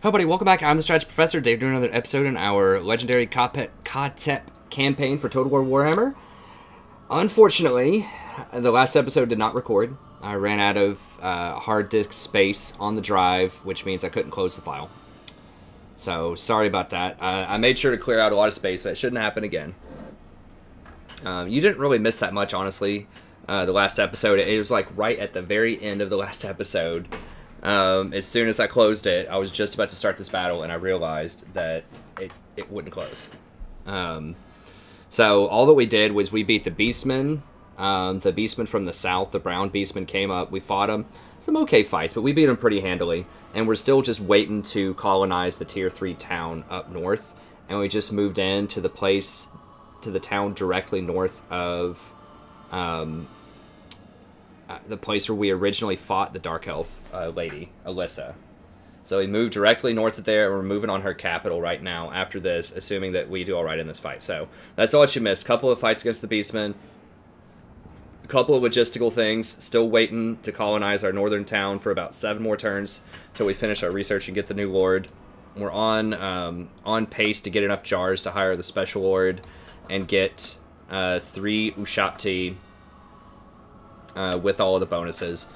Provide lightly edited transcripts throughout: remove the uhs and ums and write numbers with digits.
Hello, buddy. Welcome back. I'm the Strategy Professor. Dave doing another episode in our legendary Khatep campaign for Total War Warhammer. Unfortunately, the last episode did not record. I ran out of hard disk space on the drive, which means I couldn't close the file. So, sorry about that. I made sure to clear out a lot of space. That shouldn't happen again. You didn't really miss that much, honestly. The last episode, it was like right at the very end of the last episode. As soon as I closed it, I was just about to start this battle, and I realized that it wouldn't close. So all that we did was we beat the Beastmen. The Beastmen from the south, the brown Beastmen, came up. We fought them. Some okay fights, but we beat them pretty handily. And we're still just waiting to colonize the Tier 3 town up north. And we just moved into the place, to the town directly north of the place where we originally fought the Dark Elf lady, Alyssa. So we moved directly north of there, and we're moving on her capital right now after this, assuming that we do all right in this fight. So that's all that you missed. A couple of fights against the Beastmen, a couple of logistical things, still waiting to colonize our northern town for about 7 more turns until we finish our research and get the new lord. We're on pace to get enough jars to hire the special lord and get 3 Ushapti with all of the bonuses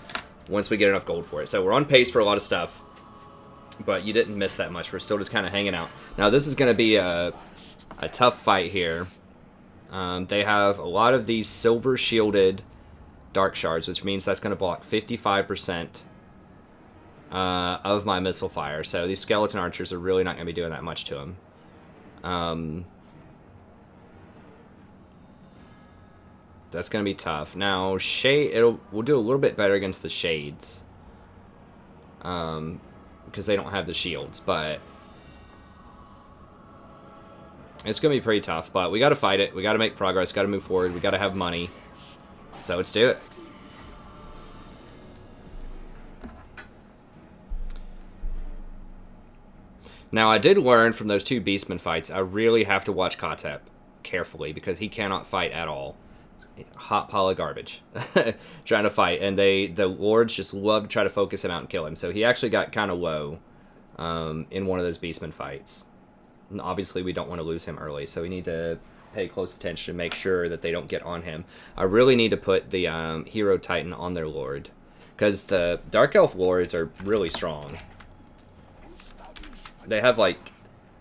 once we get enough gold for it. So we're on pace for a lot of stuff, but you didn't miss that much. We're still just kind of hanging out. Now this is going to be a tough fight here. They have a lot of these silver shielded dark shards, which means that's going to block 55% of my missile fire. So these skeleton archers are really not going to be doing that much to them. That's going to be tough. Now, we'll do a little bit better against the Shades. Because they don't have the shields, but it's going to be pretty tough. But we got to fight it. We got to make progress. Got to move forward. We got to have money. So let's do it. Now, I did learn from those 2 Beastmen fights, I really have to watch Khatep carefully because he cannot fight at all. Hot pile of garbage trying to fight, and the lords just love to try to focus him out and kill him. So he actually got kind of low in one of those Beastmen fights. And obviously we don't want to lose him early, so we need to pay close attention and make sure that they don't get on him. I really need to put the hero titan on their lord, because the dark elf lords are really strong. They have, like,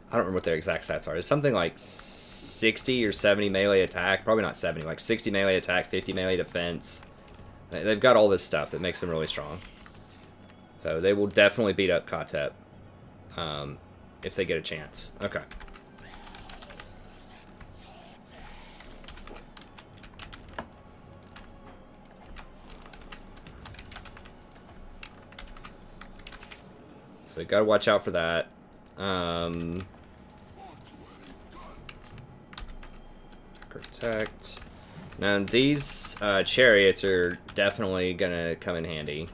I don't remember what their exact stats are. It's something like 60 or 70 melee attack. Probably not 70, like 60 melee attack, 50 melee defense. They've got all this stuff that makes them really strong. So they will definitely beat up Khatep if they get a chance. Okay. So we gotta watch out for that. Protect. Now these chariots are definitely gonna come in handy.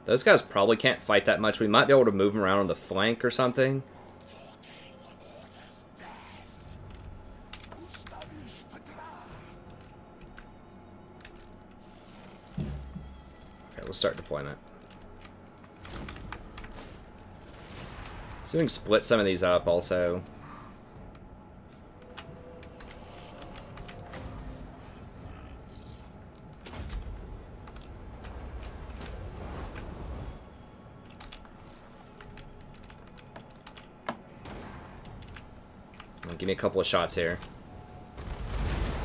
Those guys probably can't fight that much. We might be able to move them around on the flank or something. We'll start deployment. So we can split some of these up also. Give me a couple of shots here.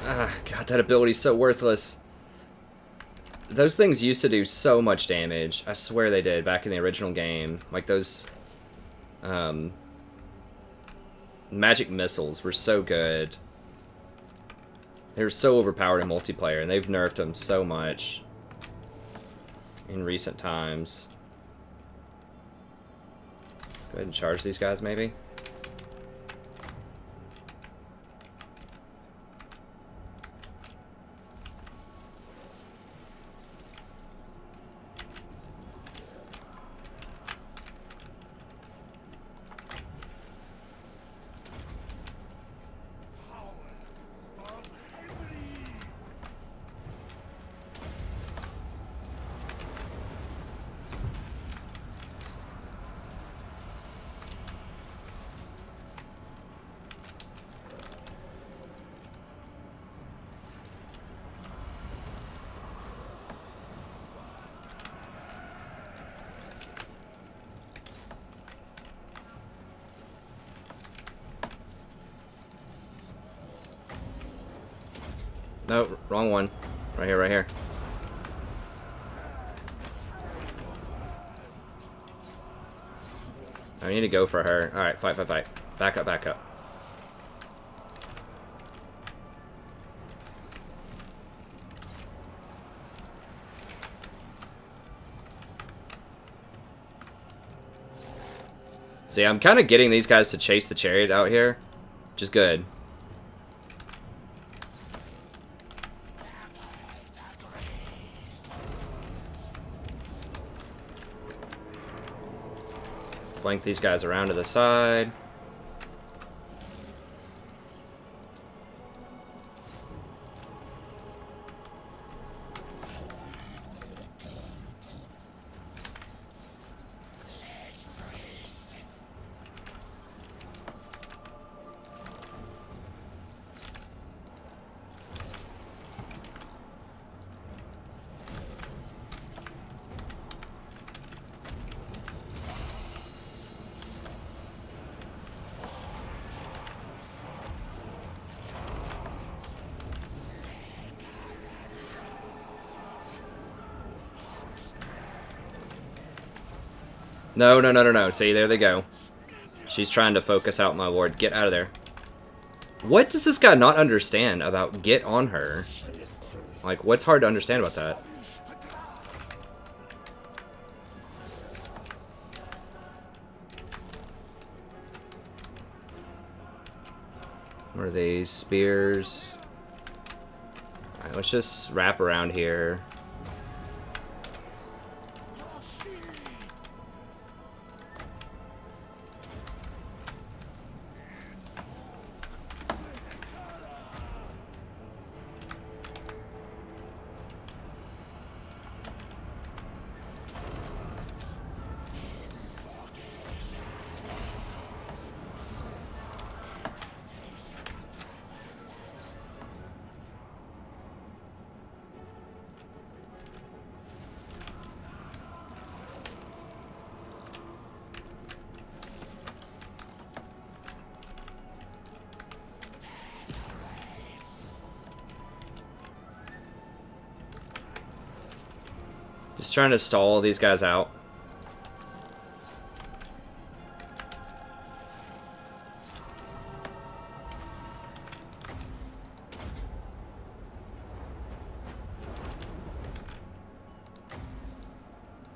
Ah, God, that ability's so worthless. Those things used to do so much damage. I swear they did back in the original game. Like those magic missiles were so good. They were so overpowered in multiplayer, and they've nerfed them so much in recent times. Go ahead and charge these guys, maybe. No, wrong one. Right here, right here. I need to go for her. Alright, fight, fight, fight. Back up, back up. See, I'm kind of getting these guys to chase the chariot out here, which is good. Flank these guys around to the side. No, no, no, no, no. See, there they go. She's trying to focus out my ward. Get out of there. What does this guy not understand about get on her? Like, what's hard to understand about that? What are these? Spears? Alright, let's just wrap around here. Just trying to stall these guys out.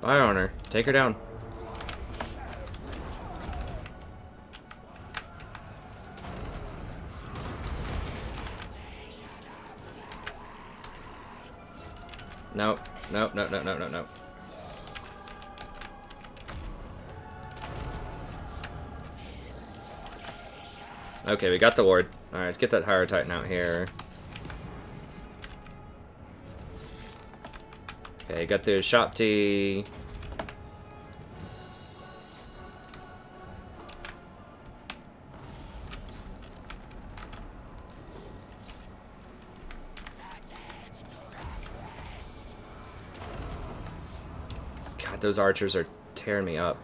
Fire on her. Take her down. Nope. Nope, nope, nope, nope, nope, nope. Okay, we got the ward. Alright, let's get that Higher Titan out here. Okay, got the shop tea. God, those archers are tearing me up.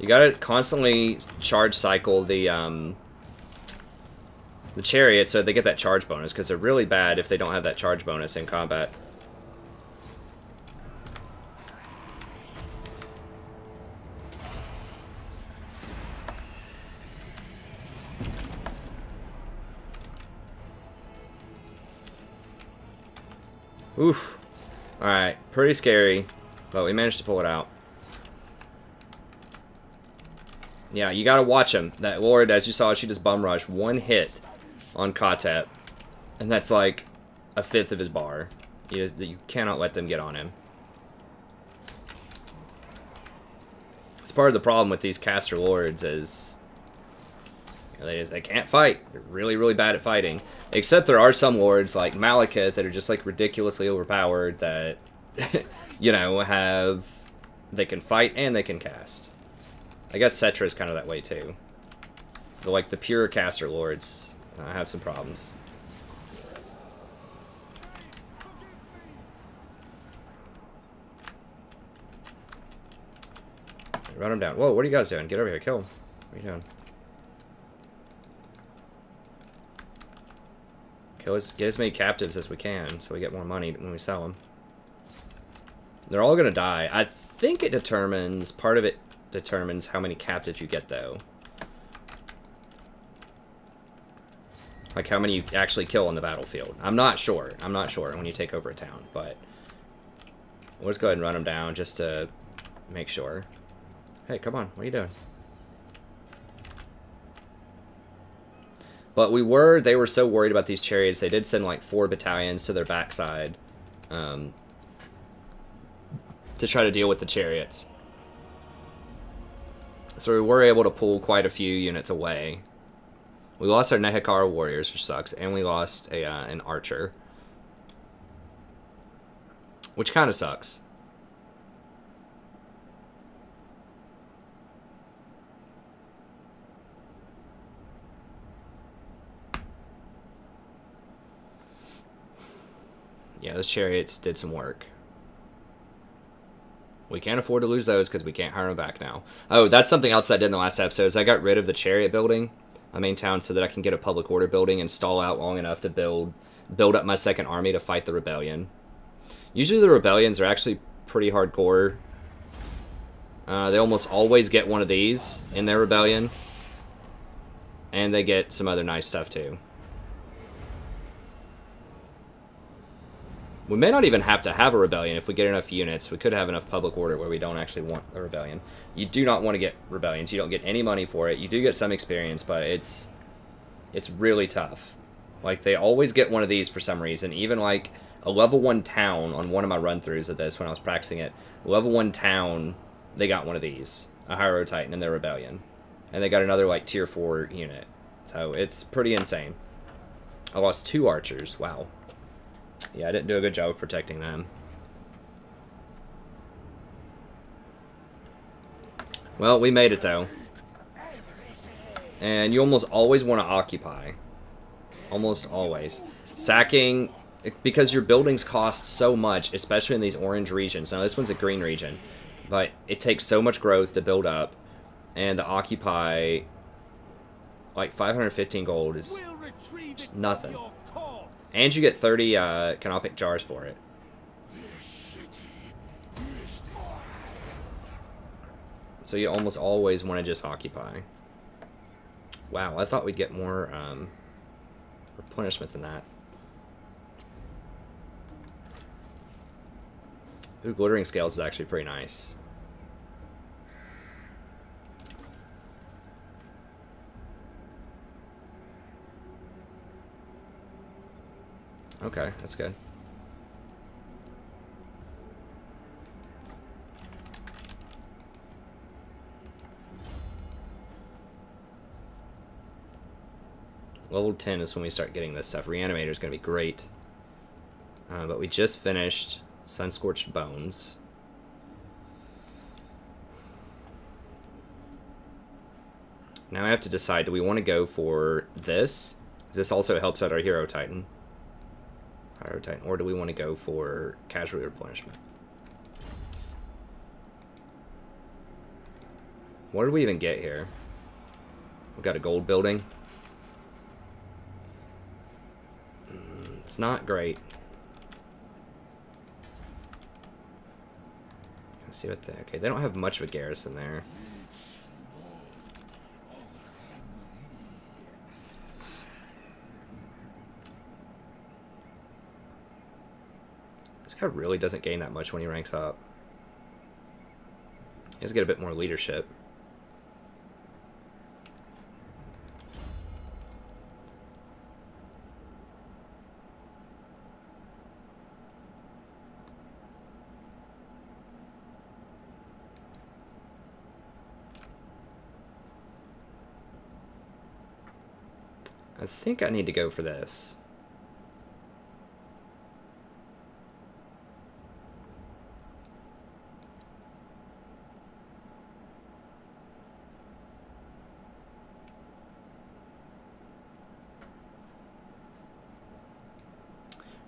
You gotta constantly charge cycle the chariot so they get that charge bonus, because they're really bad if they don't have that charge bonus in combat. Oof. Alright, pretty scary, but we managed to pull it out. Yeah, you gotta watch him. That Lord, as you saw, she just bum rushed 1 hit on Khatep. And that's like a fifth of his bar. You cannot let them get on him. It's part of the problem with these caster lords is they can't fight. They're really, really bad at fighting. Except there are some lords like Malekith that are just like ridiculously overpowered that, you know, they can fight and they can cast. I guess Cetra is kind of that way too. But like the pure caster lords have some problems. Run him down. Whoa, what are you guys doing? Get over here, kill him. What are you doing? Get as many captives as we can so we get more money when we sell them. They're all gonna die. I think it determines, part of it determines how many captives you get though. Like how many you actually kill on the battlefield. I'm not sure. I'm not sure when you take over a town, but we'll just go ahead and run them down just to make sure. Hey, come on. What are you doing? But they were so worried about these chariots, they did send like 4 battalions to their backside to try to deal with the chariots. So we were able to pull quite a few units away. We lost our Nehekara warriors, which sucks, and we lost an archer. Which kind of sucks. Yeah, those chariots did some work. We can't afford to lose those because we can't hire them back now. Oh, that's something else I did in the last episode is I got rid of the chariot building, my main town, so that I can get a public order building and stall out long enough to build up my second army to fight the rebellion. Usually the rebellions are actually pretty hardcore. They almost always get one of these in their rebellion. And they get some other nice stuff too. We may not even have to have a rebellion if we get enough units. We could have enough public order where we don't actually want a rebellion. You do not want to get rebellions. You don't get any money for it. You do get some experience, but it's really tough. Like, they always get one of these for some reason. Even, like, a level 1 town on one of my run-throughs of this when I was practicing it. Level 1 town, they got one of these. A Hero Titan in their rebellion. And they got another, like, tier 4 unit. So, it's pretty insane. I lost 2 archers. Wow. Yeah, I didn't do a good job of protecting them. Well, we made it, though. And you almost always want to occupy. Almost always. Sacking, because your buildings cost so much, especially in these orange regions. Now, this one's a green region. But it takes so much growth to build up. And to occupy, like, 515 gold is nothing. And you get 30 canopic jars for it. So you almost always want to just occupy. Wow, I thought we'd get more replenishment than that. Ooh, glittering scales is actually pretty nice. Okay, that's good. Level 10 is when we start getting this stuff. Reanimator is going to be great. But we just finished Sun-Scorched Bones. Now I have to decide, do we want to go for this? This also helps out our Hero Titan. Or do we want to go for casualty replenishment? What did we even get here? We've got a gold building. It's not great. Let's see what okay, they don't have much of a garrison there. This guy really doesn't gain that much when he ranks up. He has to get a bit more leadership. I think I need to go for this.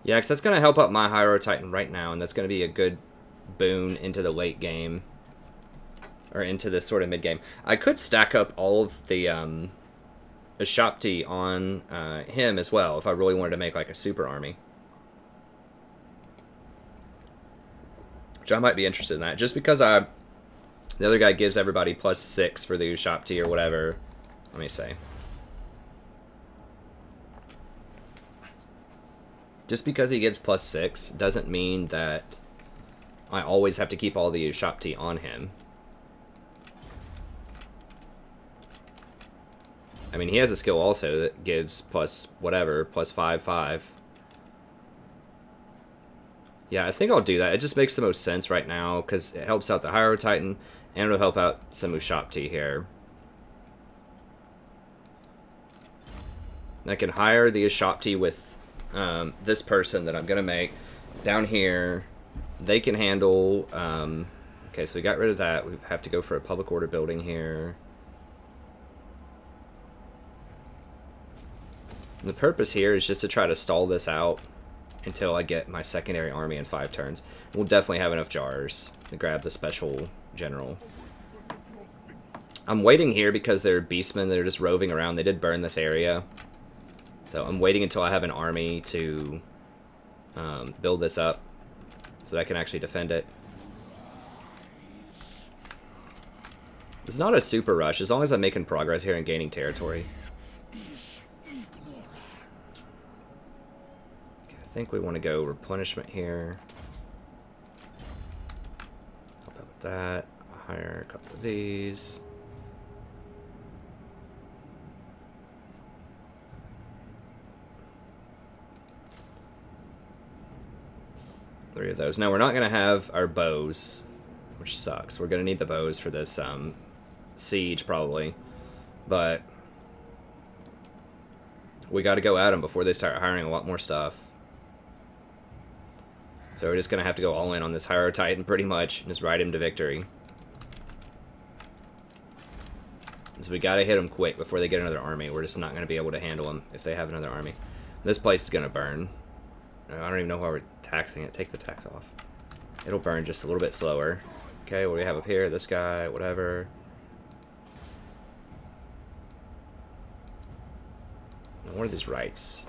Yeah, because that's going to help out my Hydro Titan right now, and that's going to be a good boon into the late game. Or into this sort of mid-game. I could stack up all of the Shopti on him as well, if I really wanted to make like a super army. Which I might be interested in that. Just because the other guy gives everybody +6 for the Shopti or whatever. Let me say. Just because he gives +6 doesn't mean that I always have to keep all the Shopti on him. I mean, he has a skill also that gives plus whatever, +5/5. Yeah, I think I'll do that. It just makes the most sense right now because it helps out the Hydro Titan and it'll help out some Ushapti here. I can hire the Ushapti with this person that I'm going to make down here. They can handle... okay, so we got rid of that. We have to go for a public order building here. And the purpose here is just to try to stall this out until I get my secondary army in 5 turns. We'll definitely have enough jars to grab the special general. I'm waiting here because they're beastmen that are just roving around. They did burn this area. So I'm waiting until I have an army to build this up so that I can actually defend it. It's not a super rush as long as I'm making progress here and gaining territory. I think we want to go replenishment here. Help out with that. Hire a couple of these. Three of those. Now we're not going to have our bows, which sucks. We're going to need the bows for this siege probably, but we got to go at them before they start hiring a lot more stuff. So we're just going to have to go all in on this Hydro Titan pretty much and just ride him to victory. So we got to hit them quick before they get another army. We're just not going to be able to handle them if they have another army. This place is going to burn. I don't even know why we're taxing it. Take the tax off. It'll burn just a little bit slower. Okay, what do we have up here? This guy, whatever. Now, what are these rights?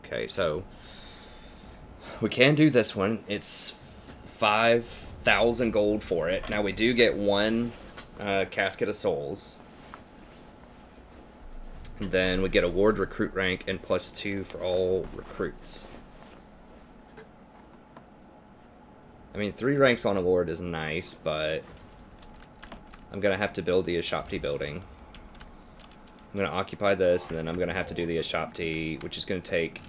Okay, so we can do this one. It's 5,000 gold for it. Now we do get 1 Casket of Souls. And then we get a Ward recruit rank and +2 for all recruits. I mean, 3 ranks on a Lord is nice, but I'm going to have to build the Ashapti building. I'm going to occupy this, and then I'm going to have to do the Ashapti, which is going to take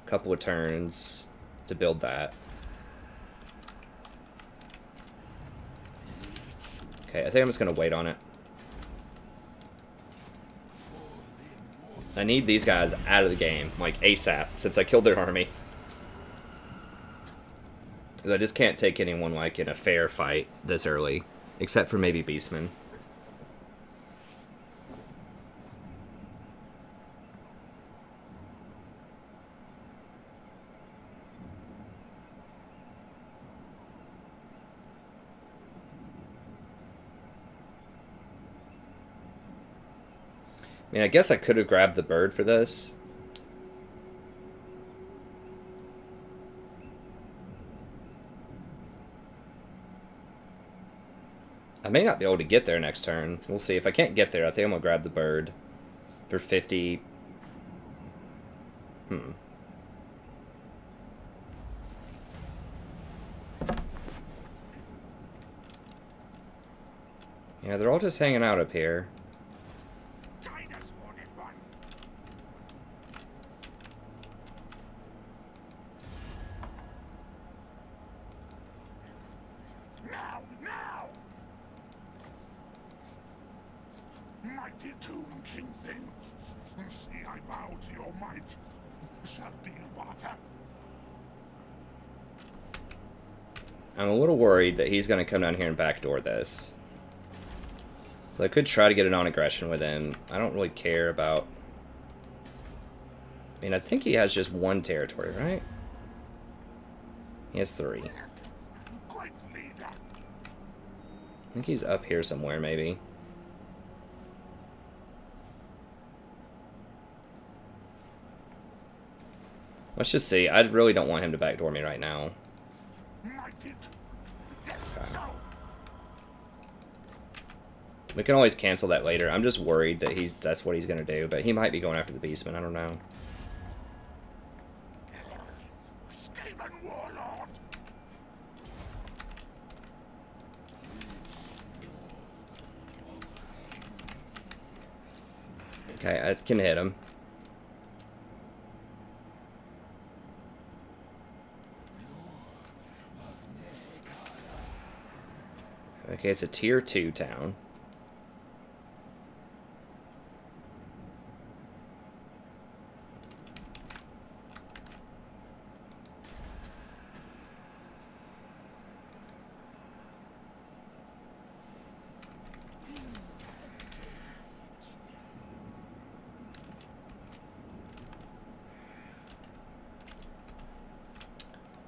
a couple of turns to build that. Okay, I think I'm just going to wait on it. I need these guys out of the game, like ASAP, since I killed their army. I just can't take anyone like in a fair fight this early, except for maybe Beastmen. I mean, I guess I could have grabbed the bird for this. I may not be able to get there next turn. We'll see. If I can't get there, I think I'm going to grab the bird for 50. Yeah, they're all just hanging out up here. mighty Tomb King thing. See, I bow to your might. Shall deal barter. I'm a little worried that he's going to come down here and backdoor this. So I could try to get a non-aggression with him. I don't really care about... I mean, I think he has just one territory, right? He has 3. Great leader. I think he's up here somewhere, maybe. Let's just see. I really don't want him to backdoor me right now. Mighty. Yes, so. We can always cancel that later. I'm just worried that that's what he's going to do, but he might be going after the Beastman. I don't know. Skaven warlord. Okay, I can hit him. Okay, it's a tier 2 town.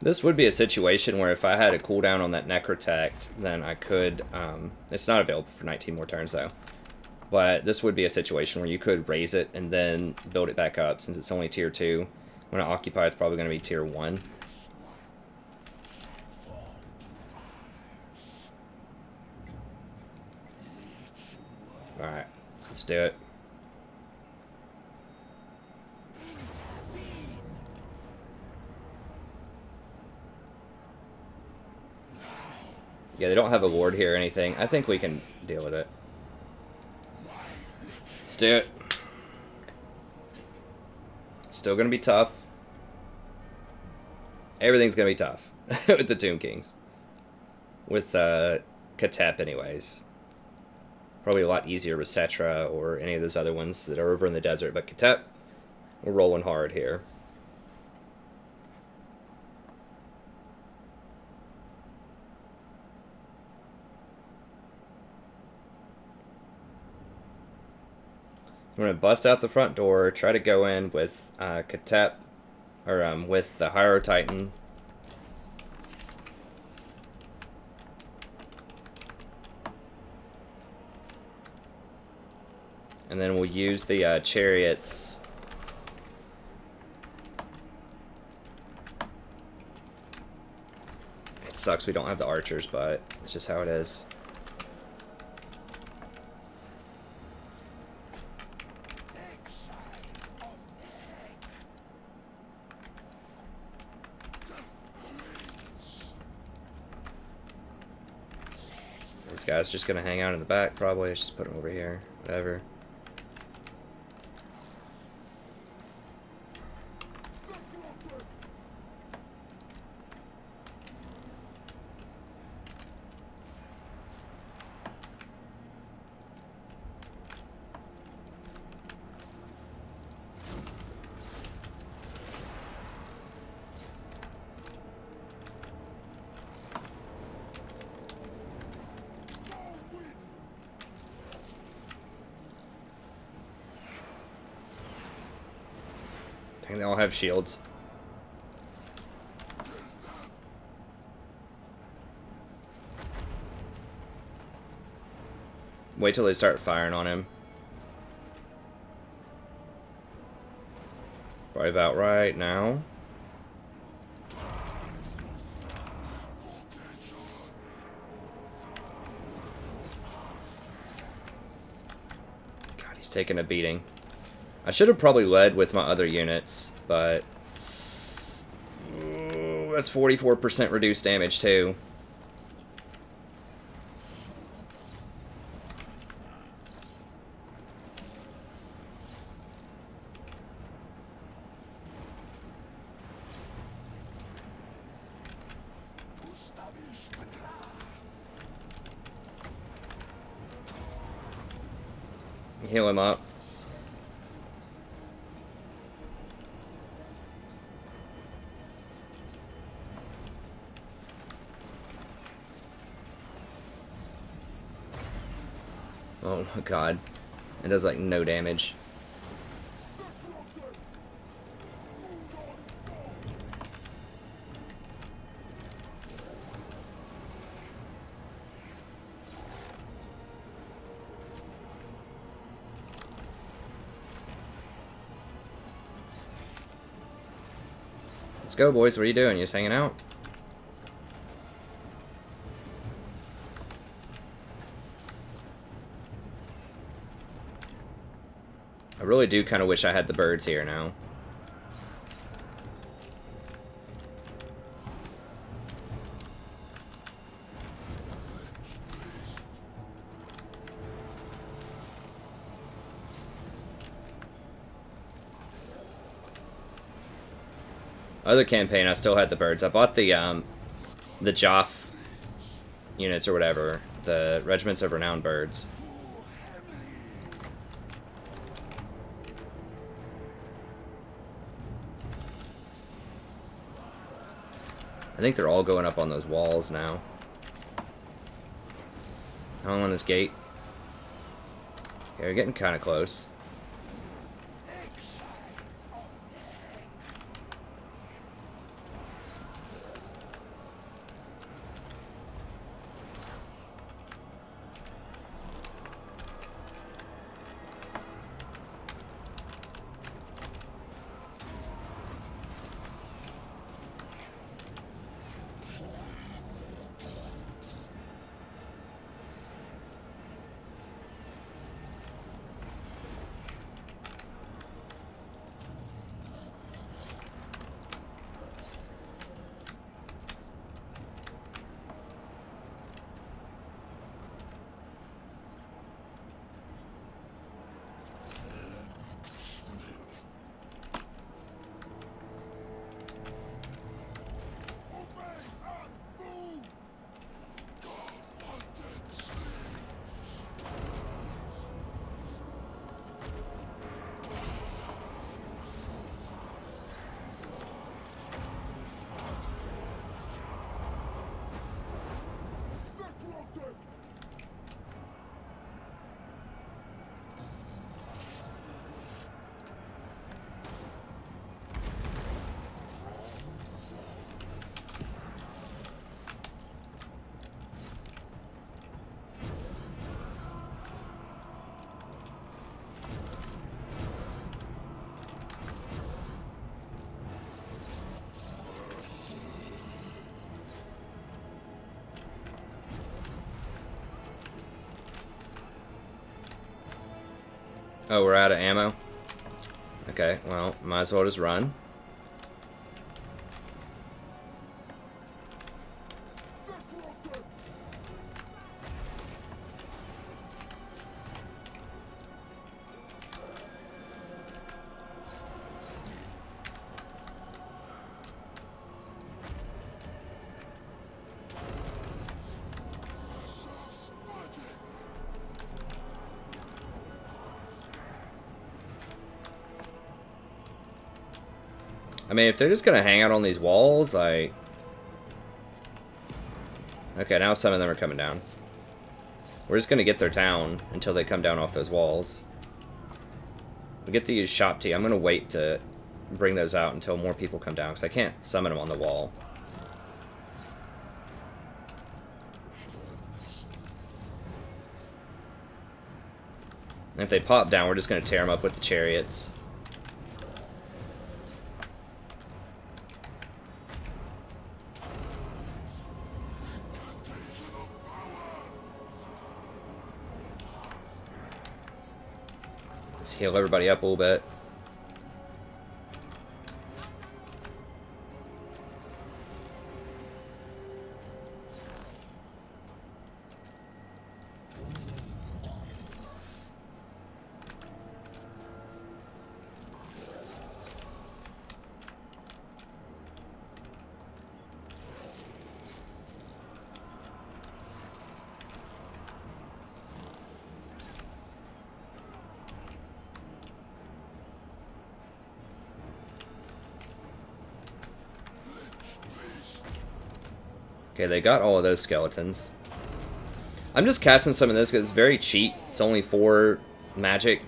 This would be a situation where if I had a cooldown on that Necrotect, then I could, it's not available for 19 more turns though, but this would be a situation where you could raise it and then build it back up since it's only tier 2. When I occupy, it's probably going to be tier 1. Alright, let's do it. Yeah, they don't have a ward here or anything. I think we can deal with it. Let's do it. Still gonna be tough. Everything's gonna be tough with the Tomb Kings. With Khatep anyways. Probably a lot easier with Cetra or any of those other ones that are over in the desert, but Khatep, we're rolling hard here. I'm going to bust out the front door, try to go in with Khatep, or with the Hydro Titan. And then we'll use the chariots. It sucks we don't have the archers, but it's just how it is. This guy's just gonna hang out in the back, probably. Let's just put him over here. Whatever. Dang, they all have shields. Wait till they start firing on him. Probably about right now. God, he's taking a beating. I should have probably led with my other units, but ooh, that's 44% reduced damage too. Heal him up. Oh god. It does like no damage. Let's go, boys. What are you doing? You just hanging out? I really do kind of wish I had the birds here now. Other campaign, I still had the birds. I bought the Joff units or whatever, the Regiments of Renowned Birds. I think they're all going up on those walls now. How long on this gate? Yeah, we're getting kind of close. Oh, we're out of ammo? Okay, well, might as well just run. I mean, if they're just gonna hang out on these walls, okay, now some of them are coming down. We're just gonna get their town until they come down off those walls. We get to use shop tea. I'm gonna wait to bring those out until more people come down, because I can't summon them on the wall. And if they pop down, we're just gonna tear them up with the chariots. Heal everybody up a little bit. Okay, they got all of those skeletons. I'm just casting some of this because it's very cheap. It's only 4 magic.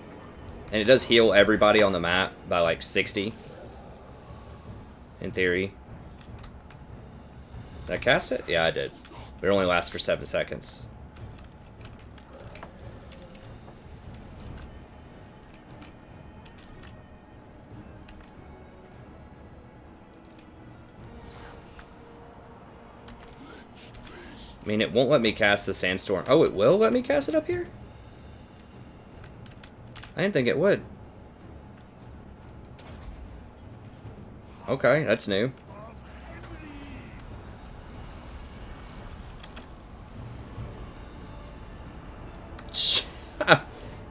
And it does heal everybody on the map by like 60. In theory. Did I cast it? Yeah, I did. But it only lasts for 7 seconds. I mean, it won't let me cast the sandstorm. Oh, it will let me cast it up here? I didn't think it would. Okay, that's new.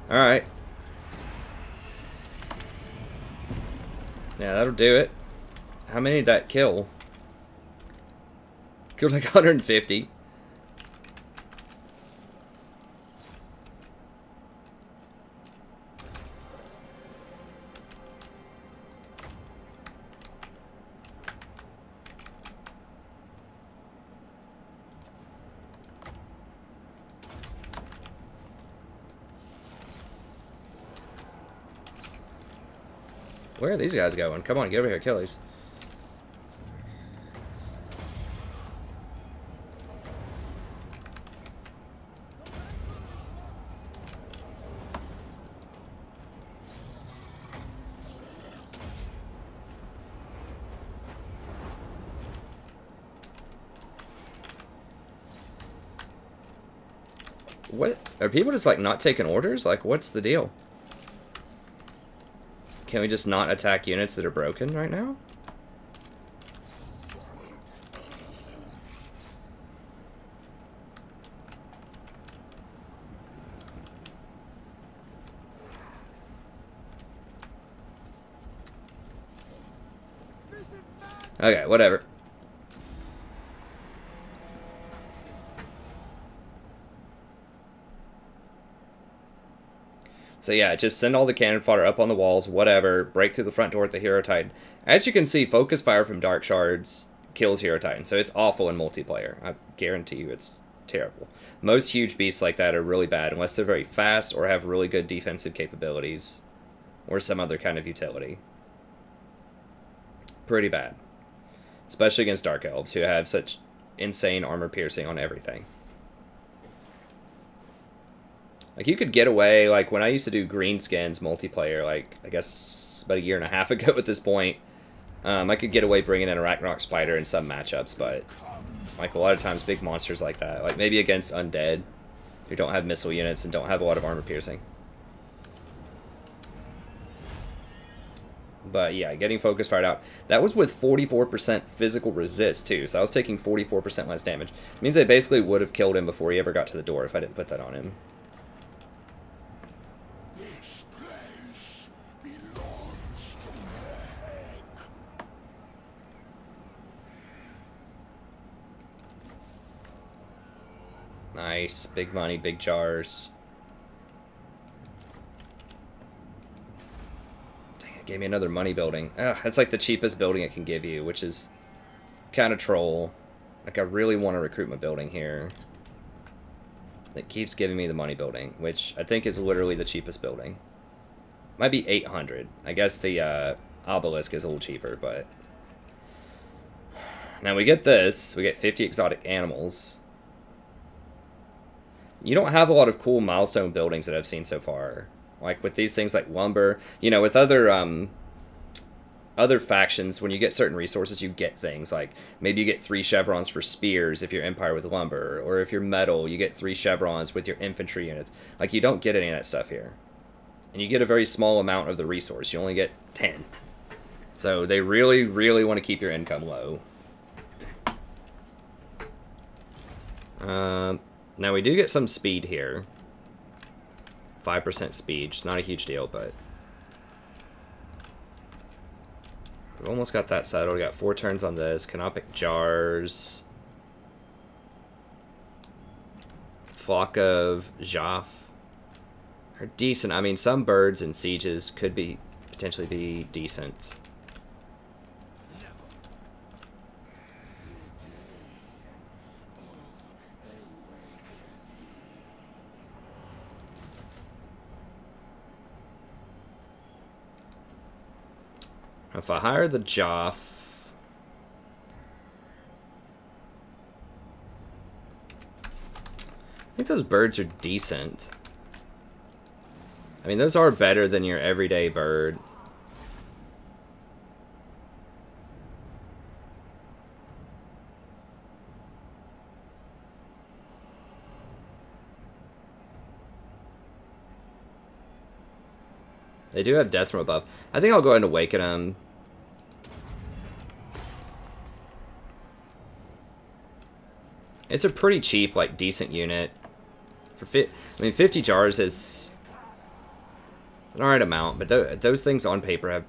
Alright. Yeah, that'll do it. How many did that kill? Killed like 150. Where are these guys going? Come on, get over here, kill these. What? Are people just, like, not taking orders? Like, what's the deal? Can we just not attack units that are broken right now? Okay, whatever. So yeah, just send all the cannon fodder up on the walls, whatever, break through the front door with the Hero Titan. As you can see, focus fire from Dark Shards kills Hero Titan, so it's awful in multiplayer. I guarantee you it's terrible. Most huge beasts like that are really bad, unless they're very fast or have really good defensive capabilities. Or some other kind of utility. Pretty bad. Especially against Dark Elves, who have such insane armor piercing on everything. Like, you could get away, like, when I used to do Greenskins multiplayer, like, I guess about a year and a half ago at this point, I could get away bringing in a Ragnarok Spider in some matchups, but, like, a lot of times big monsters like that, like, maybe against Undead, who don't have missile units and don't have a lot of armor piercing. But, yeah, getting focus fired out. That was with 44% physical resist, too, so I was taking 44% less damage. It means I basically would have killed him before he ever got to the door if I didn't put that on him. Nice. Big money, big jars. Dang, it gave me another money building. Ugh, that's like the cheapest building it can give you, which is kind of troll. Like, I really want a recruitment building here. It keeps giving me the money building, which I think is literally the cheapest building. Might be 800. I guess the obelisk is a little cheaper, but... Now we get this. We get 50 exotic animals. You don't have a lot of cool milestone buildings that I've seen so far. Like, with these things like lumber. You know, with other factions, when you get certain resources, you get things. Like, maybe you get 3 chevrons for spears if you're Empire with lumber. Or if you're metal, you get 3 chevrons with your infantry units. Like, you don't get any of that stuff here. And you get a very small amount of the resource. You only get 10. So, they really, really want to keep your income low. Now we do get some speed here. 5% speed, it's not a huge deal, but... We've almost got that settled. We got 4 turns on this. Canopic Jars. Flock of Jaff. Are decent. I mean, some birds and sieges could be potentially be decent. If I hire the Joff... I think those birds are decent. I mean, those are better than your everyday bird. They do have death from above. I think I'll go ahead and awaken them. It's a pretty cheap, like, decent unit. I mean, 50 jars is an alright amount, but those things on paper have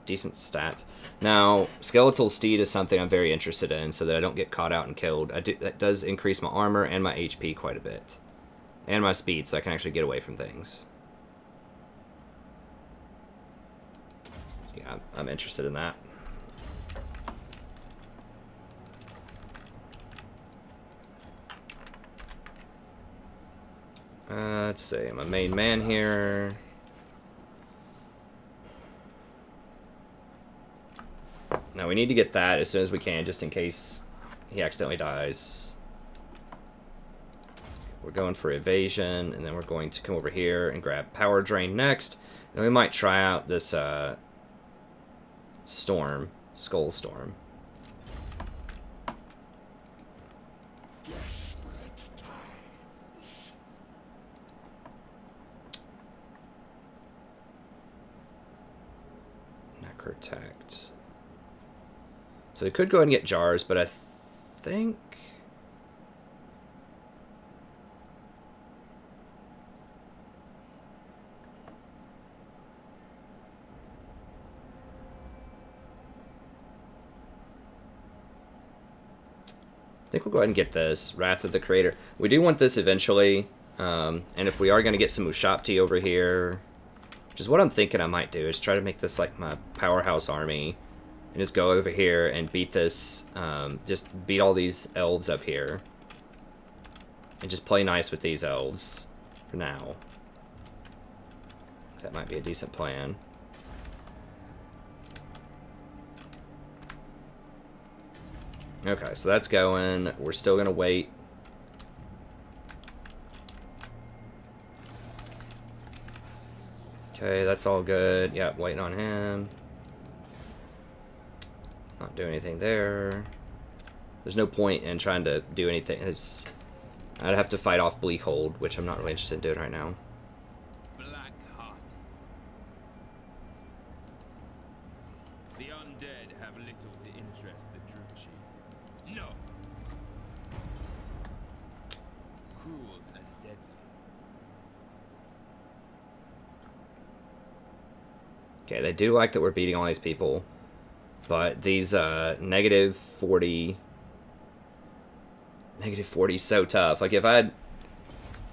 decent stats. Now, Skeletal Steed is something I'm very interested in, so that I don't get caught out and killed. That does increase my armor and my HP quite a bit. And my speed, so I can actually get away from things. Yeah, I'm interested in that. Let's see, I'm a main man here. Now we need to get that as soon as we can, just in case he accidentally dies. We're going for evasion, and then we're going to come over here and grab power drain next. Then we might try out this skull storm. Necrotect. So we could go ahead and get jars, but I think... we'll go ahead and get this, Wrath of the Creator. We do want this eventually, and if we are going to get some Ushapti over here, which is what I'm thinking I might do, is try to make this like my powerhouse army, and just go over here and beat this, just beat all these elves up here, and just play nice with these elves, for now. That might be a decent plan. Okay, so that's going. We're still going to wait. Okay, that's all good. Yep, waiting on him. Not doing anything there. There's no point in trying to do anything. I'd have to fight off Bleakhold, which I'm not really interested in doing right now. The undead have little to interest the Druchi. No. Cruel and deadly. Okay, they do like that we're beating all these people, but these negative 40 is so tough. Like if I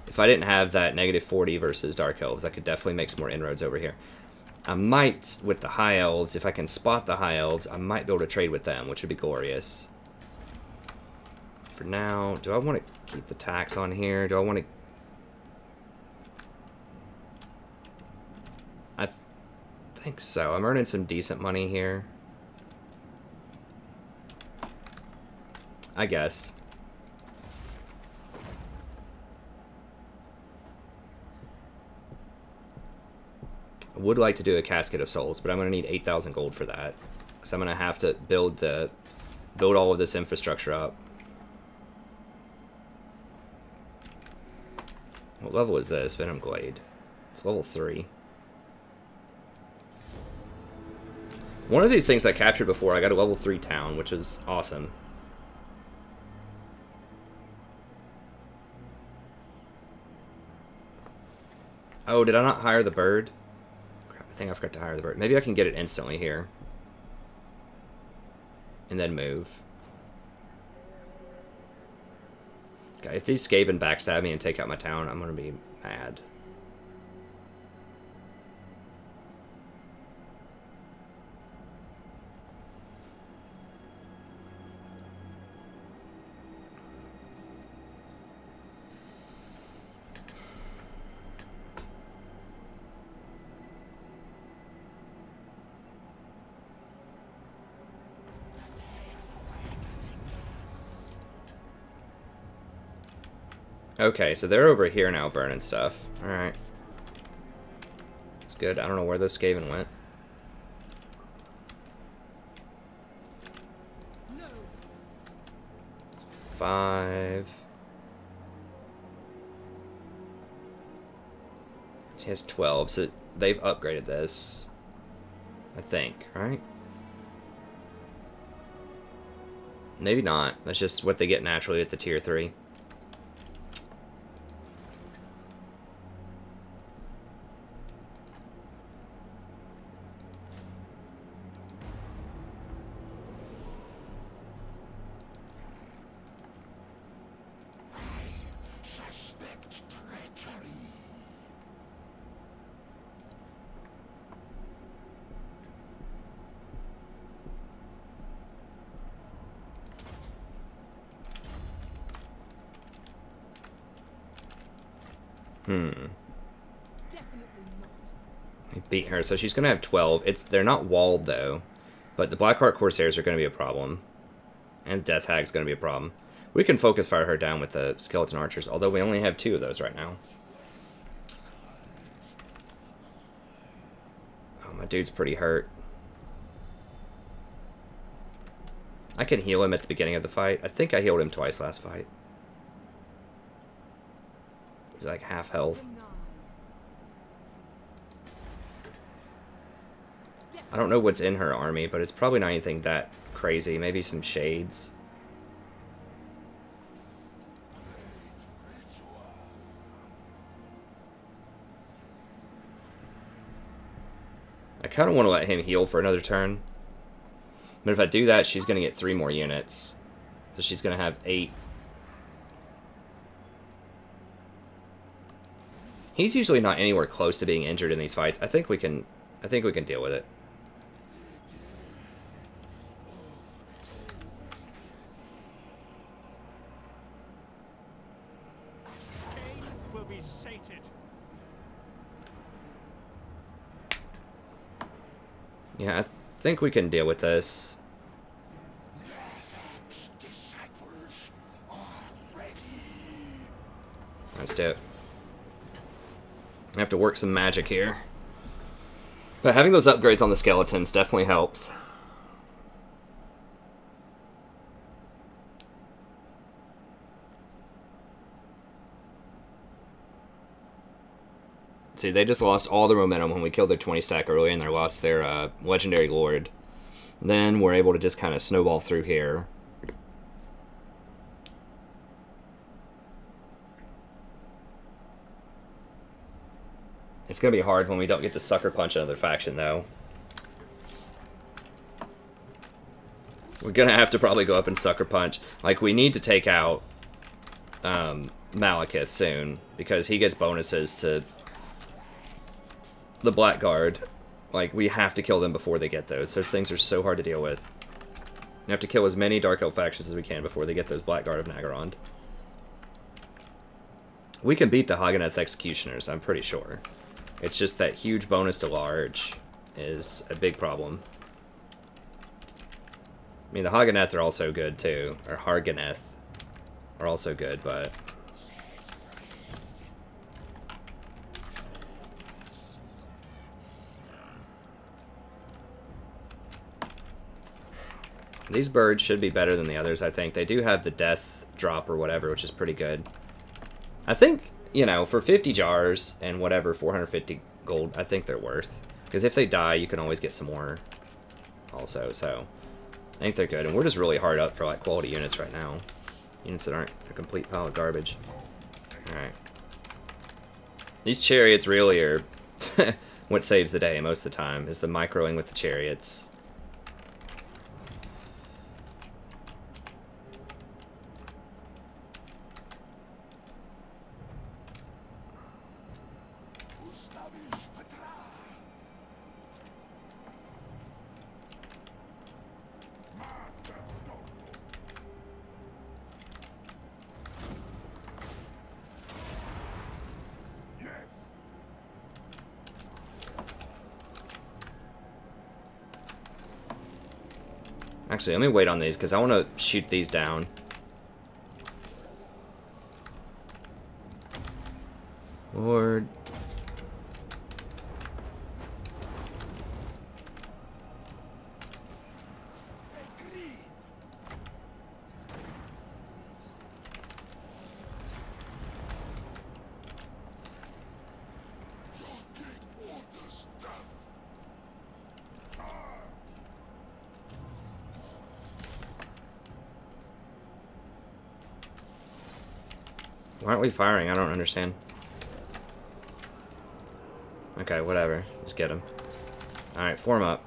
didn't have that negative 40 versus Dark Elves, I could definitely make some more inroads over here. I might, with the High Elves, if I can spot the High Elves, I might be able to trade with them, which would be glorious. For now, do I want to keep the tax on here? Do I want to... I think so. I'm earning some decent money here. I guess. I would like to do a Casket of Souls, but I'm going to need 8,000 gold for that. So I'm going to have to build all of this infrastructure up. What level is this? Venom Glade. It's level 3. One of these things I captured before, I got a level 3 town, which is awesome. Oh, did I not hire the bird? Crap, I think I forgot to hire the bird. Maybe I can get it instantly here. And then move. Okay, if these Skaven backstab me and take out my town, I'm going to be mad. Okay, so they're over here now burning stuff. Alright. It's good. I don't know where those Skaven went. No. 5. He has 12, so they've upgraded this. I think, right? Maybe not. That's just what they get naturally at the tier 3. Definitely not. We beat her, so she's gonna have 12. They're not walled though, but the Blackheart Corsairs are gonna be a problem, and Death Hag's gonna be a problem. We can focus fire her down with the Skeleton Archers, although we only have 2 of those right now. Oh, my dude's pretty hurt. I can heal him at the beginning of the fight. I think I healed him twice last fight. He's like half health. I don't know what's in her army, but it's probably not anything that crazy. Maybe some shades. I kind of want to let him heal for another turn. But if I do that, she's going to get 3 more units. So she's going to have 8. He's usually not anywhere close to being injured in these fights. I think we can deal with it. Pain will be sated. Yeah, I think we can deal with this. Let's do it. I have to work some magic here. But having those upgrades on the skeletons definitely helps. See, they just lost all their momentum when we killed their 20 stack early, and they lost their legendary lord. Then we're able to just kind of snowball through here. It's going to be hard when we don't get to sucker punch another faction, though. We're going to have to probably go up and sucker punch. Like, we need to take out Malekith soon, because he gets bonuses to the Blackguard. Like, we have to kill them before they get those. Those things are so hard to deal with. We have to kill as many Dark Elf factions as we can before they get those Blackguard of Naggarond. We can beat the Haganeth Executioners, I'm pretty sure. It's just that huge bonus to large is a big problem. I mean, the Haganeth are also good, too. Or Harganeth are also good, but... These birds should be better than the others, I think. They do have the death drop or whatever, which is pretty good. I think, you know, for 50 jars and whatever, 450 gold, I think they're worth. Because if they die, you can always get some more also, so... I think they're good, and we're just really hard up for, like, quality units right now. Units that aren't a complete pile of garbage. Alright. These chariots really are what saves the day most of the time, is the microing with the chariots. Actually, let me wait on these, because I want to shoot these down. Lord. Why aren't we firing? I don't understand. Okay, whatever. Just get him. Alright, form up.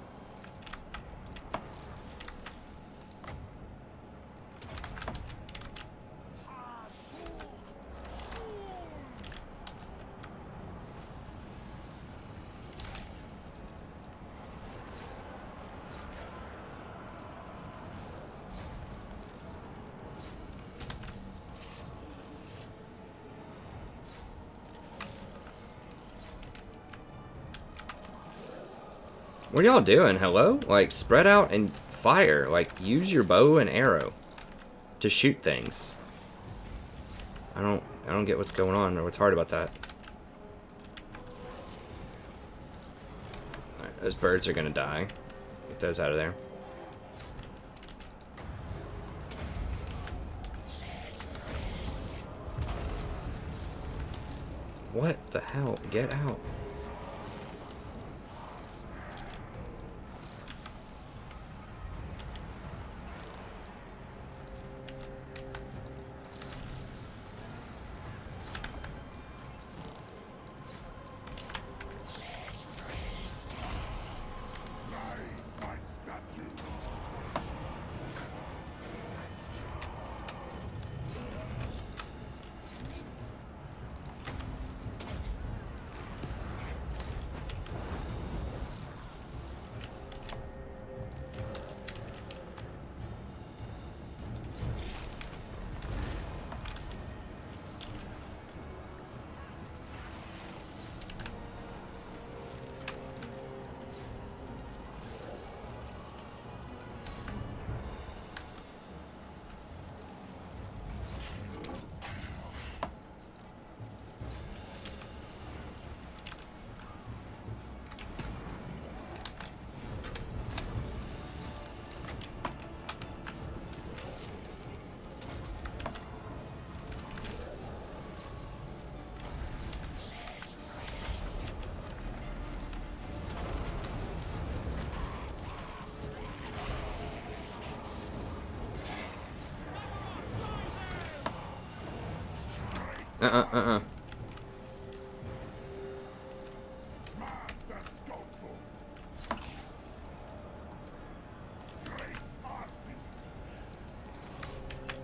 What are y'all doing? Hello? Like, spread out and fire. Like, use your bow and arrow to shoot things. I don't get what's going on or what's hard about that. Alright, those birds are gonna die. Get those out of there. What the hell? Get out.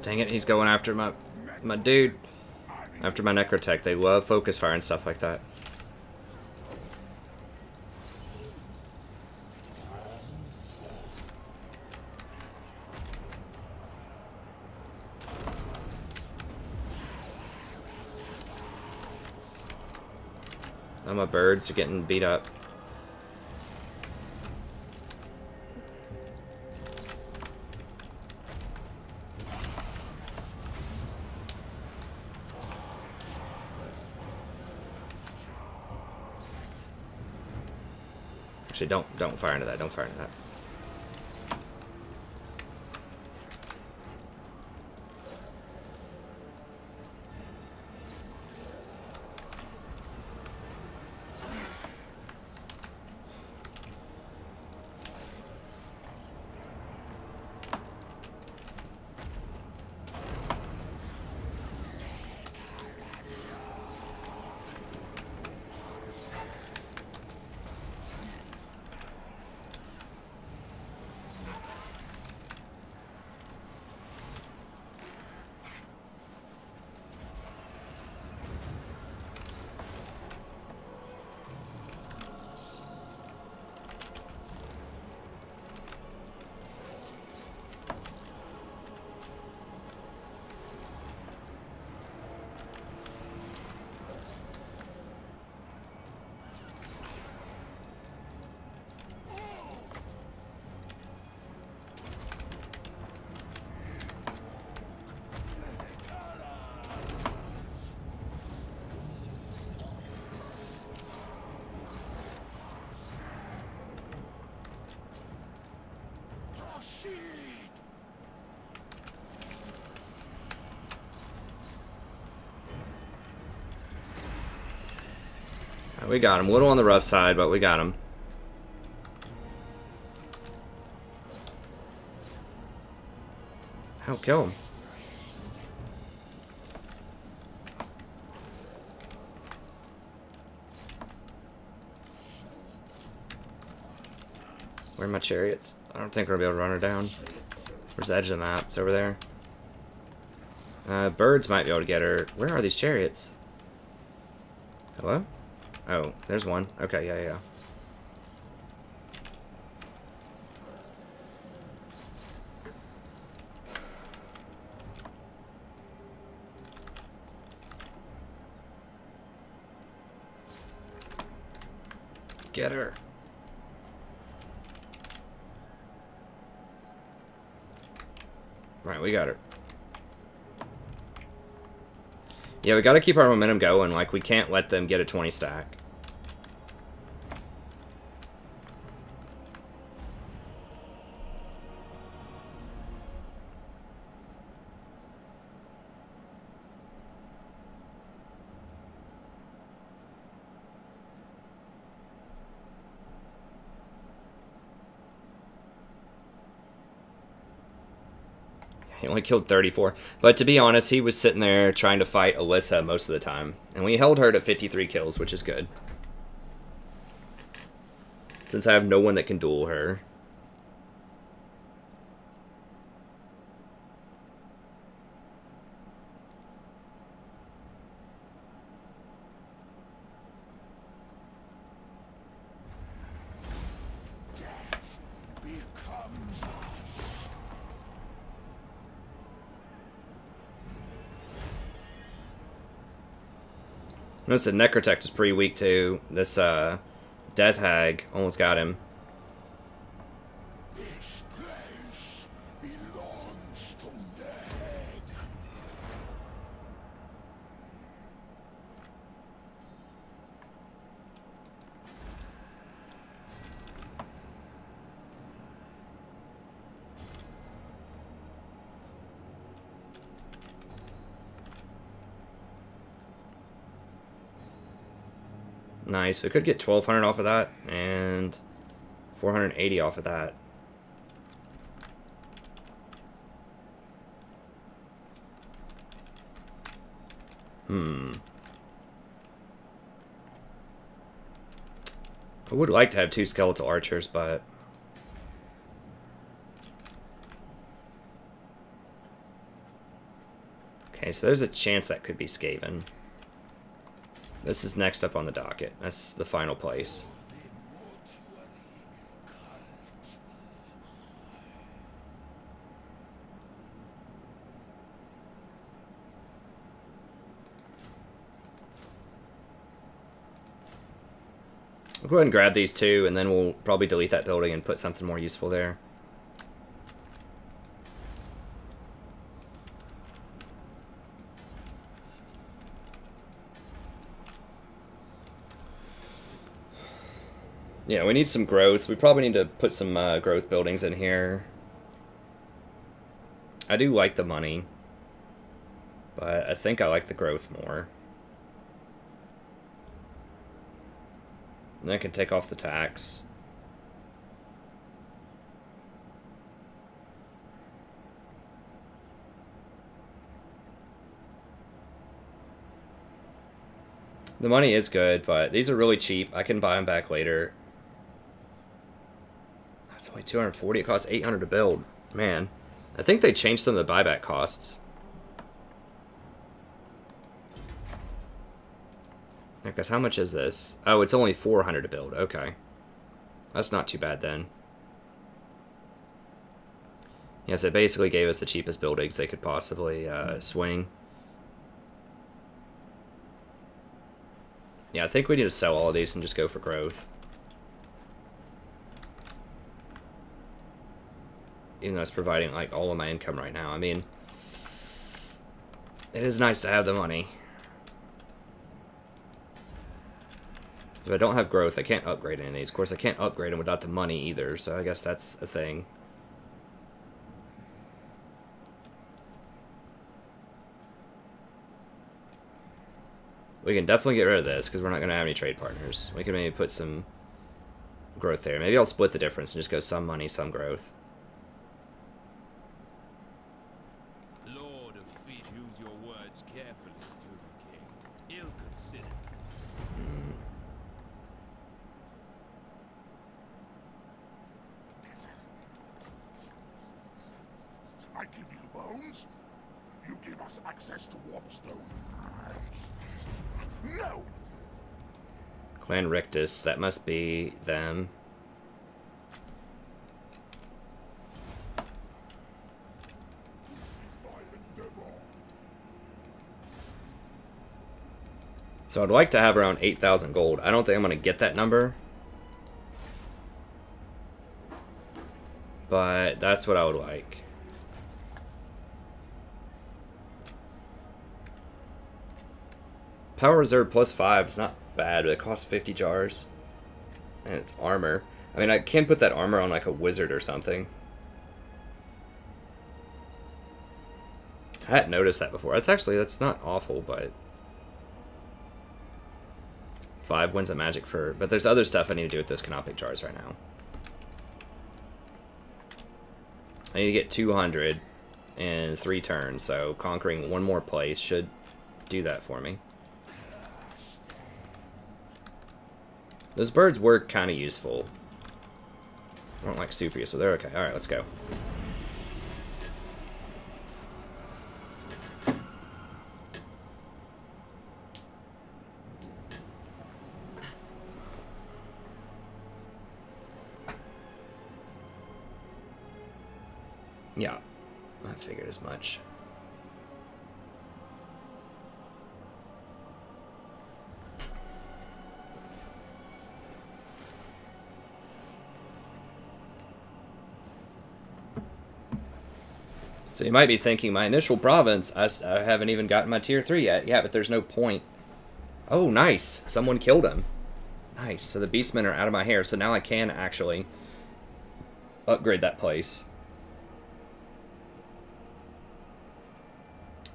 Dang it, he's going after my dude. After my necrotech. They love focus fire and stuff like that. Oh, my birds are getting beat up. Actually, don't fire into that. Don't fire into that. We got him. A little on the rough side, but we got him. Oh, kill him. Where are my chariots? I don't think we're gonna be able to run her down. Where's the edge of the map? It's over there. Birds might be able to get her. Where are these chariots? Hello? Oh, there's one. Okay, yeah. Get her. Right, we got her. Yeah, we gotta keep our momentum going. Like, we can't let them get a 20 stack. He only killed 34. But to be honest, he was sitting there trying to fight Alyssa most of the time. And we held her to 53 kills, which is good. Since I have no one that can duel her. Notice the Necrotect is pretty weak too. This Death Hag almost got him. This place belongs to the dead. Nice. We could get 1,200 off of that and 480 off of that. I would like to have 2 skeletal archers, but okay, so there's a chance that could be Skaven. This is next up on the docket. That's the final place. I'll go ahead and grab these 2, and then we'll probably delete that building and put something more useful there. Yeah, we need some growth. We probably need to put some growth buildings in here. I do like the money, but I think I like the growth more. And I can take off the tax. The money is good, but these are really cheap. I can buy them back later. That's only 240. It costs 800 to build. Man, I think they changed some of the buyback costs. Because how much is this? Oh, it's only 400 to build. Okay. That's not too bad then. Yes, it basically gave us the cheapest buildings they could possibly swing. Yeah, I think we need to sell all of these and just go for growth. Even though it's providing like all of my income right now. I mean, it is nice to have the money. If I don't have growth, I can't upgrade any of these. Of course, I can't upgrade them without the money either, so I guess that's a thing. We can definitely get rid of this, because we're not going to have any trade partners. We can maybe put some growth there. Maybe I'll split the difference and just go some money, some growth. Lord of Fish, use your words carefully, Tomb King. Ill considered. I give you bones. You give us access to Warpstone. No! Clan Rictus, that must be them. So I'd like to have around 8,000 gold. I don't think I'm going to get that number. But that's what I would like. Power Reserve +5 is not bad, but it costs 50 jars. And it's armor. I mean, I can put that armor on like a wizard or something. I hadn't noticed that before. That's not awful, but 5 wins at magic for... But there's other stuff I need to do with those canopic jars right now. I need to get 200 in 3 turns, so conquering one more place should do that for me. Those birds were kind of useful. I don't like super useful. They're okay. Alright, let's go. Yeah, I figured as much. So you might be thinking, my initial province, I haven't even gotten my tier 3 yet. Yeah, but there's no point. Oh, nice. Someone killed him. Nice. So the beastmen are out of my hair, so now I can actually upgrade that place.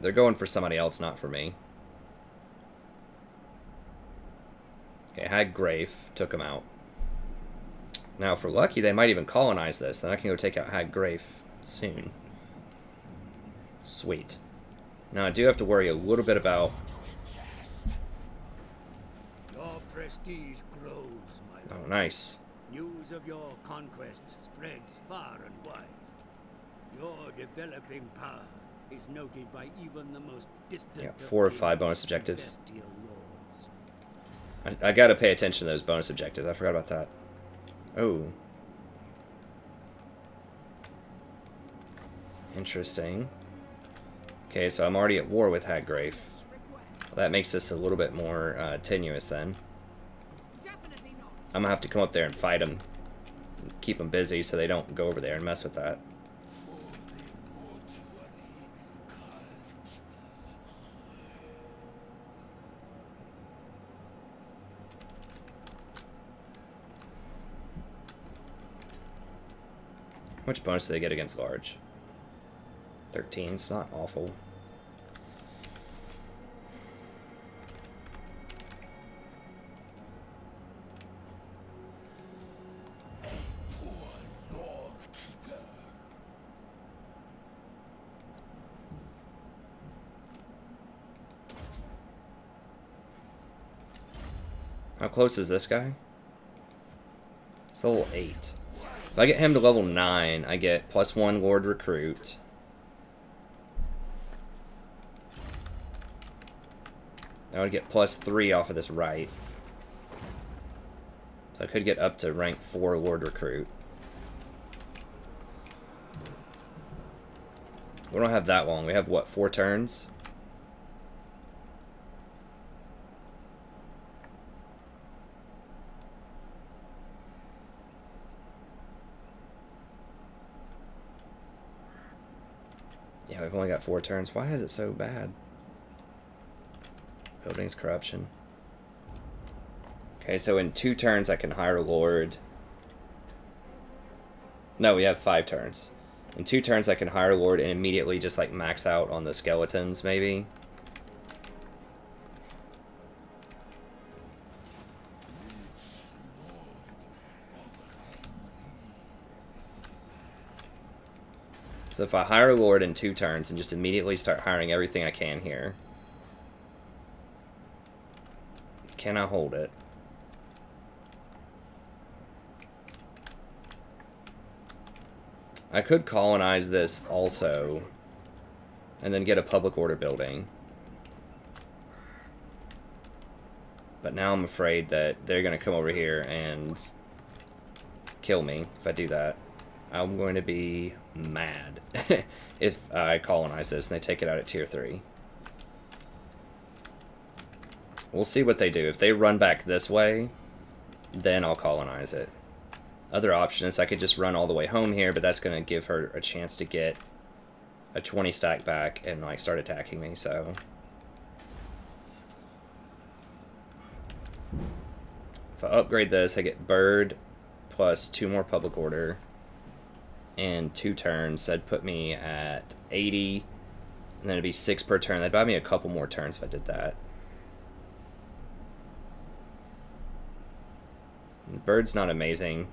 They're going for somebody else, not for me. Okay, Hag Grafe took him out. Now, if we're lucky, they might even colonize this. Then I can go take out Hag Grafe soon. Sweet. Now, I do have to worry a little bit about... Your prestige grows, my lord. Oh, nice. News of your conquests spreads far and wide. Your developing power is noted by even the most distant... Yeah, 4 or 5 bonus objectives. I gotta pay attention to those bonus objectives. I forgot about that. Oh. Interesting. Okay, so I'm already at war with Hag Grafe. Well, that makes this a little bit more tenuous then. I'm gonna have to come up there and fight them. Keep them busy so they don't go over there and mess with that. How much bonus do they get against large? 13, it's not awful. How close is this guy? It's level 8. If I get him to level 9, I get +1 Lord Recruit. I would get +3 off of this right. So I could get up to rank 4 Lord Recruit. We don't have that long. We have, what, 4 turns? Yeah, we've only got 4 turns. Why is it so bad? Buildings corruption. Okay, so in 2 turns I can hire a lord. No, we have 5 turns. In 2 turns I can hire a lord and immediately just like max out on the skeletons, maybe. So if I hire a lord in 2 turns and just immediately start hiring everything I can here, can I hold it? I could colonize this also, and then get a public order building. But now I'm afraid that they're going to come over here and kill me if I do that. I'm going to be mad if I colonize this and they take it out at tier 3. We'll see what they do. If they run back this way, then I'll colonize it. Other option is I could just run all the way home here, but that's going to give her a chance to get a 20 stack back and like start attacking me, so... If I upgrade this, I get bird plus 2 more public order and 2 turns. That'd put me at 80, and then it'd be 6 per turn. That'd buy me a couple more turns if I did that. Bird's not amazing.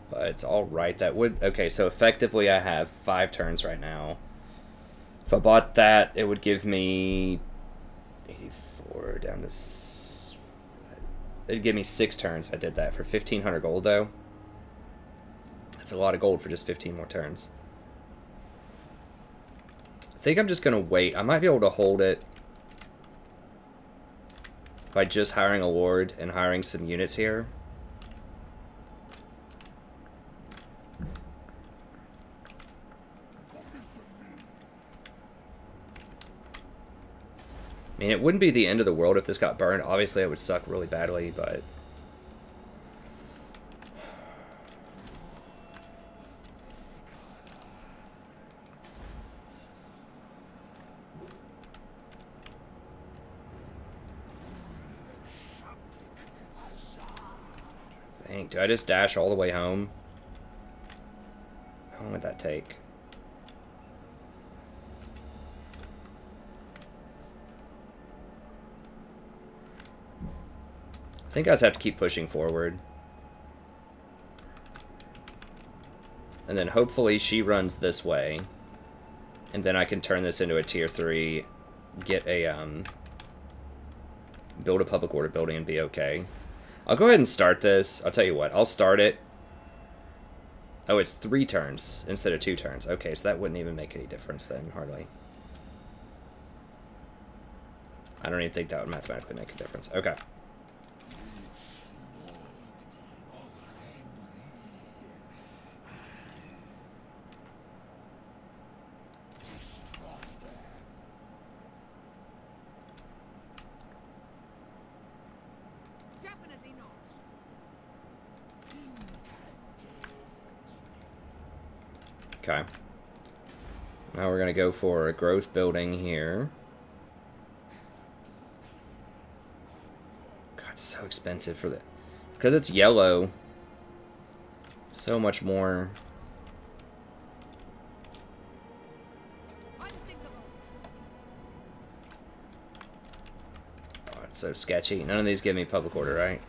But it's alright. That would... Okay, so effectively I have 5 turns right now. If I bought that, it would give me 84 down to... It'd give me 6 turns if I did that. For 1,500 gold, though. That's a lot of gold for just 15 more turns. I think I'm just going to wait. I might be able to hold it by just hiring a lord and hiring some units here. I mean, it wouldn't be the end of the world if this got burned. Obviously, it would suck really badly, but... Dang, do I just dash all the way home? How long would that take? I think I just have to keep pushing forward. And then hopefully she runs this way. And then I can turn this into a tier 3, get a, build a public order building and be okay. I'll go ahead and start this. I'll tell you what, I'll start it. Oh, it's 3 turns instead of 2 turns. Okay, so that wouldn't even make any difference then, hardly. I don't even think that would mathematically make a difference. Okay. Okay. Now we're going to go for a growth building here. God, it's so expensive for that. Because it's yellow. So much more. Oh, it's so sketchy. None of these give me public order, right?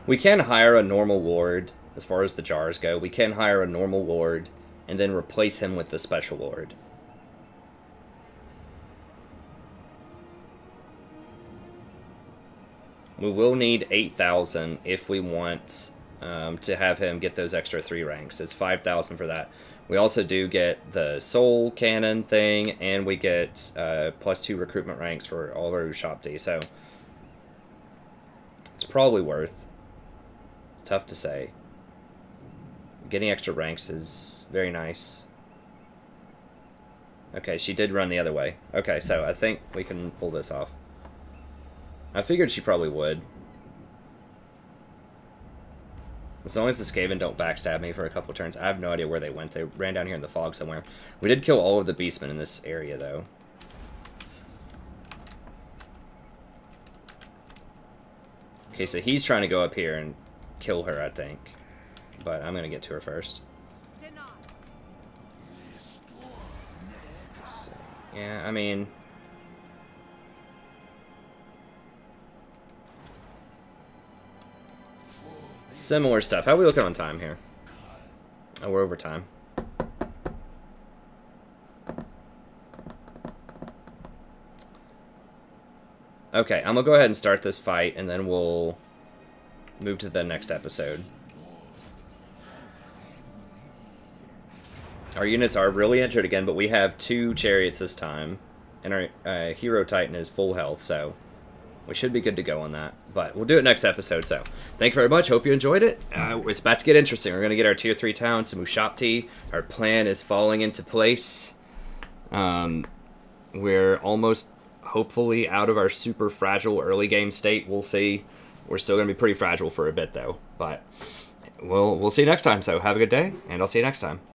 We can hire a normal lord, as far as the jars go. We can hire a normal lord, and then replace him with the special lord. We will need 8,000 if we want to have him get those extra 3 ranks. It's 5,000 for that. We also do get the soul cannon thing, and we get +2 recruitment ranks for all of our Ushapti, so it's probably worth. Tough to say. Getting extra ranks is very nice. Okay, she did run the other way. Okay, so I think we can pull this off. I figured she probably would. As long as the Skaven don't backstab me for a couple turns. I have no idea where they went. They ran down here in the fog somewhere. We did kill all of the beastmen in this area, though. Okay, so he's trying to go up here and kill her, I think. But I'm going to get to her first. So, yeah, I mean... Similar stuff. How are we looking on time here? Oh, we're over time. Okay, I'm gonna go ahead and start this fight, and then we'll move to the next episode. Our units are really injured again, but we have 2 chariots this time, and our hero titan is full health, so we should be good to go on that. But we'll do it next episode, so thank you very much. Hope you enjoyed it. It's about to get interesting. We're going to get our tier 3 town, some Ushapti. Our plan is falling into place. We're almost, hopefully, out of our super fragile early game state. We'll see. We're still going to be pretty fragile for a bit, though. But we'll see you next time, so have a good day, and I'll see you next time.